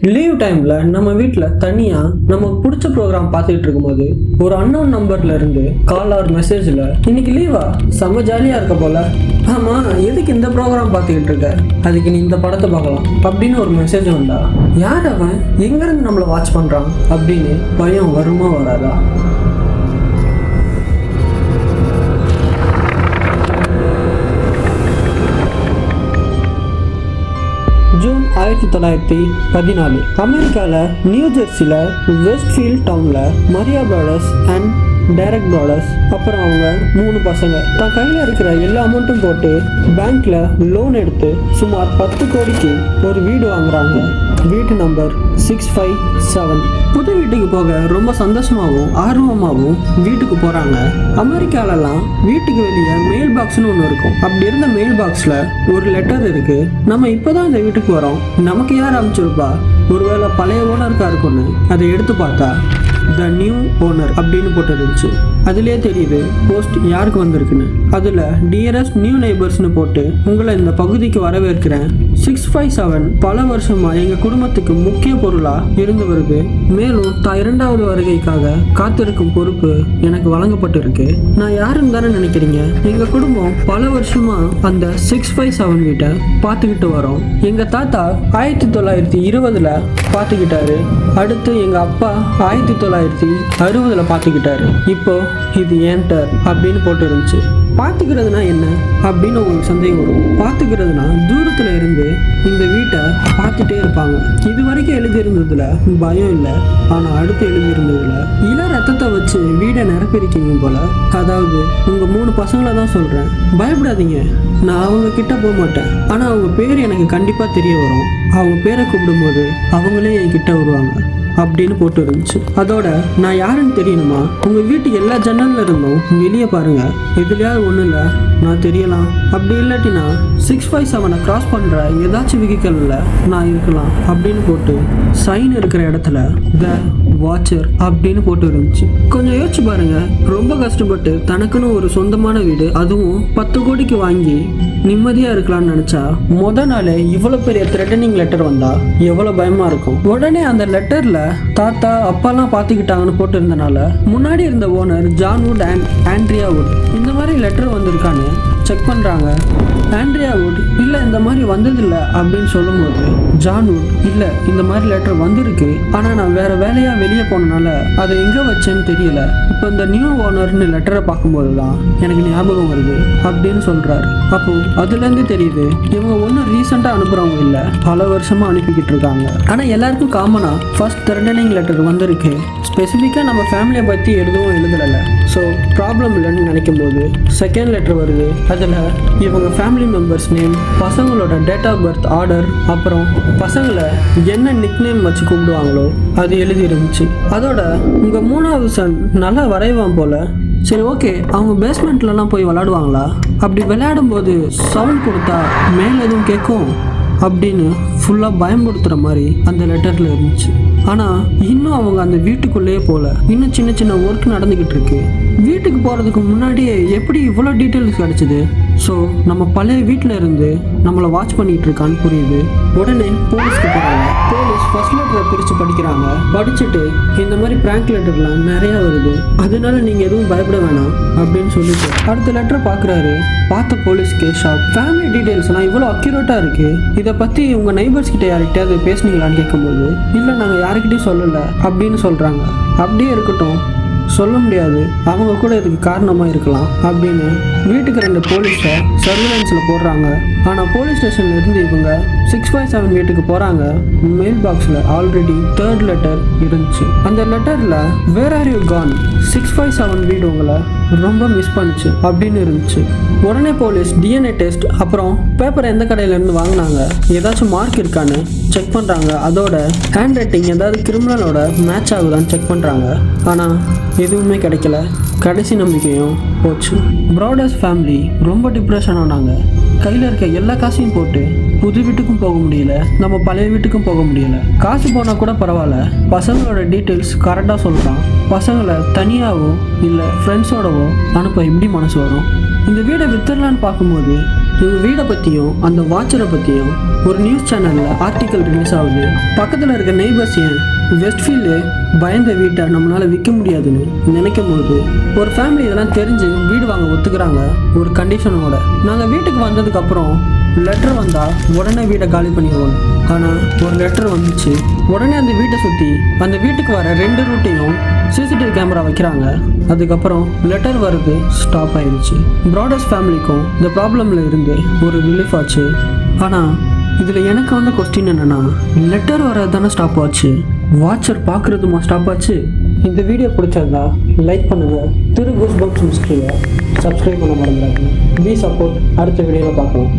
Leave டைம்ல நம்ம வீட்டில் தனியாக நமக்கு பிடிச்ச ப்ரோக்ராம் பார்த்துக்கிட்டு இருக்கும்போது ஒரு அன்னோன் நம்பர்ல இருந்து கால் ஆர் மெசேஜில் இன்னைக்கு லீவா செம்ம ஜாலியாக இருக்க போல, ஆமாம் எதுக்கு இந்த ப்ரோக்ராம் பார்த்துக்கிட்டு இருக்க, அதுக்கு நீ இந்த படத்தை பார்க்கலாம் அப்படின்னு ஒரு மெசேஜ் வந்தா யார் அவன், எங்கேருந்து நம்மளை வாட்ச் பண்ணுறான் அப்படின்னு பயம் வருமா வராதா? ஜூன் 1914 அமெரிக்காவில் நியூ ஜெர்சியில் வெஸ்ட்ஃபீல்ட் டவுனில் மரியா ப்ராடர்ஸ் அண்ட் டேரக் ப்ராடர்ஸ் அப்புறம் அவங்க 3 பசங்க தான் கையில் இருக்கிற எல்லா அமௌண்ட்டும் போட்டு பேங்க்ல லோன் எடுத்து சுமார் 10 கோடிக்கு ஒரு வீடு வாங்குறாங்க. வீட்டு நம்பர் 657. புது வீட்டுக்கு போக ரொம்ப சந்தோஷமாகவும் ஆர்வமாகவும் வீட்டுக்கு போகிறாங்க. அமெரிக்காலலாம் வீட்டுக்கு வெளியே மெயில் பாக்ஸ்னு ஒன்று இருக்கும். அப்படி இருந்த மெயில் பாக்ஸில் ஒரு லெட்டர் இருக்கு. நம்ம இப்போதான் இந்த வீட்டுக்கு வரோம், நமக்கு யார் அனுப்பிச்சிருப்பா, ஒருவேளை பழைய ஓனருக்கா இருக்கும்னு அதை எடுத்து பார்த்தா த நியூ ஓனர் அப்படின்னு போட்டு இருந்துச்சு. அதுலேயே தெரியுது போஸ்ட் யாருக்கு வந்திருக்குன்னு. அதில் டியரஸ்ட் நியூ நெய்பர்ஸ்னு போட்டு உங்களை இந்த பகுதிக்கு வரவேற்கிறேன். 657 பல வருஷமா எங்கள் குடும்பத்துக்கு முக்கிய பொருளாக இருந்து வருது. மேலும் தான் 2வது வருகைக்காக காத்திருக்கும் பொறுப்பு எனக்கு வழங்கப்பட்டிருக்கு. நான் யாருன்னு தானே நினைக்கிறீங்க? எங்கள் குடும்பம் பல வருஷமா அந்த 657 வீட்டை பார்த்துக்கிட்டு வரோம். எங்கள் தாத்தா 1920 பார்த்துக்கிட்டாரு. அடுத்து எங்கள் அப்பா 1960 பார்த்துக்கிட்டாரு. இப்போ இது ஏன் டர்ன் அப்படின்னு போட்டு இருந்துச்சு. பார்த்துக்கிறதுனா என்ன அப்படின்னு உங்களுக்கு சந்தேகம் வரும். பார்த்துக்கிறதுனா தூரத்தில் இருந்து இந்த வீட்டை பார்த்துட்டே இருப்பாங்க. இது வரைக்கும் எழுதியிருந்ததுல பயம் இல்லை, ஆனால் அடுத்து எழுதியிருந்ததுல இள ரத்தத்தை வச்சு வீடை நிரப்பிருக்கீங்க போல. அதாவது உங்கள் 3 பசங்களை தான் சொல்கிறேன். பயப்படாதீங்க, நான் அவங்க கிட்ட போக மாட்டேன். ஆனால் அவங்க பேர் எனக்கு கண்டிப்பாக தெரிய வரும். அவங்க பேரை கூப்பிடும்போது அவங்களே என் கிட்ட வருவாங்க அப்படின்னு போட்டு இருந்துச்சு. அதோட நான் யாருன்னு தெரியணுமா? உங்கள் வீட்டு எல்லா ஜன்னல்ல இருந்தும் வெளியே பாருங்க, எதுலையாவது ஒன்றும் இல்லை நான் தெரியலாம். அப்படி இல்லாட்டினா 657 கிராஸ் பண்ணுற ஏதாச்சும் வெஹிக்கல்ல நான் இருக்கலாம் அப்படின்னு போட்டு சைன் இருக்கிற இடத்துல த வாட்சர் அப்படின்னு போட்டு இருந்துச்சு. கொஞ்சம் யோசிச்சு பாருங்க, ரொம்ப கஷ்டப்பட்டு தனக்குன்னு ஒரு சொந்தமான வீடு, அதுவும் 10 கோடிக்கு வாங்கி நிம்மதியாக இருக்கலாம்னு நினச்சா நாளே இவ்வளோ பெரிய த்ரெட்டனிங் லெட்டர் வந்தா எவ்வளோ பயமாக இருக்கும். உடனே அந்த லெட்டரில் தாத்தா அப்பாலாம் பார்த்துக்கிட்டாங்கன்னு போட்டு இருந்தனால முன்னாடி இருந்த owner John would and Andrea would இந்த மாதிரி லெட்டர் வந்திருக்கான்னு செக் பண்ணுறாங்க. ஆண்ட்ரியா வுட் இல்லை இந்த மாதிரி வந்ததில்லை அப்படின்னு சொல்லும்போது ஜான் வுட் இல்லை இந்த மாதிரி லெட்டர் வந்திருக்கு, ஆனால் நான் வேற வேலையாக வெளியே போனனால அதை எங்கே வச்சேன்னு தெரியல. இப்போ இந்த நியூ ஓனர்னு லெட்டரை பார்க்கும்போது தான் எனக்கு ஞாபகம் வருது அப்படின்னு சொல்கிறாரு. அப்போ அதுலேருந்து தெரியுது இவங்க ஒன்றும் ரீசெண்டாக அனுப்புகிறவங்க இல்லை, பல வருஷமாக அனுப்பிக்கிட்டு இருக்காங்க. ஆனால் எல்லாருக்கும் காமனாக ஃபர்ஸ்ட் த்ரெட்டனிங் லெட்டர் வந்திருக்கு. ஸ்பெசிஃபிக்காக நம்ம ஃபேமிலியை பற்றி எதுவும் எழுதலை, ஸோ ப்ராப்ளம் இல்லைன்னு நினைக்கும் போது செகண்ட் லெட்டர் வருது. அதில் இவங்க ஃபேமிலி மெம்பர்ஸ் நேம், பசங்களோட டேட் ஆஃப் பர்த் ஆர்டர், அப்புறம் பசங்களை என்ன நிக் நேம் வச்சு கூப்பிடுவாங்களோ அது எழுதி இருந்துச்சு. அதோட உங்கள் 3வது சன் நல்லா வரைவான் போல. சரி ஓகே, அவங்க பேஸ்மெண்ட்லலாம் போய் விளையாடுவாங்களா? அப்படி விளையாடும் போது சவுண்ட் கொடுத்தா மேலே எதுவும் கேட்கும் அப்படின்னு ஃபுல்லாக பயன்படுத்துகிற மாதிரி அந்த லெட்டரில் இருந்துச்சு. ஆனால் இன்னும் அவங்க அந்த வீட்டுக்குள்ளேயே போகல. இன்னும் சின்ன சின்ன ஒர்க் நடந்துக்கிட்டு இருக்கு. வீட்டுக்கு போகிறதுக்கு முன்னாடியே எப்படி இவ்வளோ டீட்டெயில்ஸ் கிடச்சிது? ஸோ நம்ம பழைய வீட்டில் இருந்து நம்மளை வாட்ச் பண்ணிகிட்டு இருக்கான்னு புரியுது. உடனே போலீஸ்க்கு போகிறாங்க. போலீஸ் ஃபர்ஸ்ட் லெட்டரை பிரித்து படிக்கிறாங்க. படிச்சுட்டு இந்த மாதிரி பிராங்க் லெட்டர்லாம் நிறையா வருது, அதனால நீங்கள் எதுவும் பயப்பட வேணாம் அப்படின்னு சொல்லிட்டு அடுத்த லெட்டரை பார்க்குறாரு. பார்த்த போலீஸ்க்கு ஷாக். ஃபேமிலி டீட்டெயில்ஸ்லாம் இவ்வளோ அக்யூரேட்டாக இருக்குது, இதை பற்றி உங்கள் நெய்பர்ஸ் கிட்ட யார்கிட்டயாவது பேசுனீங்களான்னு கேட்கும்போது இல்லை நாங்கள் யாருக்கிட்டையும் சொல்லலை அப்படின்னு சொல்கிறாங்க. அப்படியே இருக்கட்டும், சொல்ல முடியாது, அவங்க கூட இதுக்கு காரணமாக இருக்கலாம் அப்படின்னு வீட்டுக்கு 2 போலீஸை சர்வேலன்ஸில் போடுறாங்க. ஆனால் போலீஸ் ஸ்டேஷன்ல இருந்து இவங்க 657 வீட்டுக்கு போகிறாங்க. மெயில் பாக்ஸில் ஆல்ரெடி 3rd லெட்டர் இருந்துச்சு. அந்த லெட்டரில் வேர் ஆர் யூ கான், 657 வீடு உங்களை ரொம்ப மிஸ் பண்ணுச்சு அப்படின்னு இருந்துச்சு. உடனே போலீஸ் டிஎன்ஏ டெஸ்ட் அப்புறம் பேப்பர் எந்த கடையிலேருந்து வாங்கினாங்க, ஏதாச்சும் மார்க் இருக்கான்னு செக் பண்ணுறாங்க. அதோட ஹேண்ட் ரைட்டிங் ஏதாவது கிரிமினலோட மேட்ச் ஆகுதான்னு செக் பண்ணுறாங்க. ஆனால் எதுவுமே கிடைக்கல. கடைசி நம்பிக்கையும் போச்சு. ப்ராடர்ஸ் ஃபேமிலி ரொம்ப டிப்ரெஷன் ஆனாங்க. கையில் இருக்க எல்லா காசையும் போட்டு புது வீட்டுக்கும் போக முடியல, நம்ம பழைய வீட்டுக்கும் போக முடியல. காசு போனால் கூட பரவாயில்ல, பசங்களோட டீட்டெயில்ஸ் கரெக்டாக சொல்கிறான். பசங்களை தனியாகவோ இல்லை ஃப்ரெண்ட்ஸோடவோ அனுப்ப எப்படி மனசு வரும்? இந்த வீடை வித்துடலான்னு பார்க்கும்போது இவங்க வீடை பற்றியும் அந்த வாட்சரை பற்றியும் ஒரு நியூஸ் சேனலில் ஆர்டிக்கல் ரிலீஸ் ஆகுது. பக்கத்தில் இருக்க நெய்பர்ஸ் ஏன் வெஸ்ட்ஃபீல்டு பயந்த வீட்டை நம்மளால் விற்க முடியாதுன்னு நினைக்கும் போது ஒரு ஃபேமிலி இதெல்லாம் தெரிஞ்சு வீடு வாங்க ஒத்துக்கிறாங்க. ஒரு கண்டிஷனோட, நாங்கள் வீட்டுக்கு வந்ததுக்கப்புறம் லெட்டர் வந்தால் உடனே வீட்டை காலி பண்ணிடுவோம். ஆனால் ஒரு லெட்டர் வந்துச்சு. உடனே அந்த வீட்டை சுற்றி அந்த வீட்டுக்கு வர 2 ரூட்டையும் சிசிடிவி கேமரா வைக்கிறாங்க. அதுக்கப்புறம் லெட்டர் வருது, ஸ்டாப் ஆயிடுச்சு. ப்ராடர்ஸ் ஃபேமிலிக்கும் இந்த ப்ராப்ளமில் இருந்து ஒரு ரிலீஃப் ஆச்சு. ஆனால் இதில் எனக்கு வந்த கொஸ்டின் என்னென்னா, லெட்டர் வர்றது தானே ஸ்டாப் ஆச்சு, வாட்சர் பார்க்குறதுமா ஸ்டாப் ஆச்சு? இந்த வீடியோ பிடிச்சிருந்தா லைக் பண்ணுங்கள். திரு கூஸ்பம்ப்ஸ் மிஸ்ட்ரியை சப்ஸ்கிரைப் பண்ண மறந்துடாதீங்க. Please support. அடுத்த வீடியோவில் பார்க்கலாம்.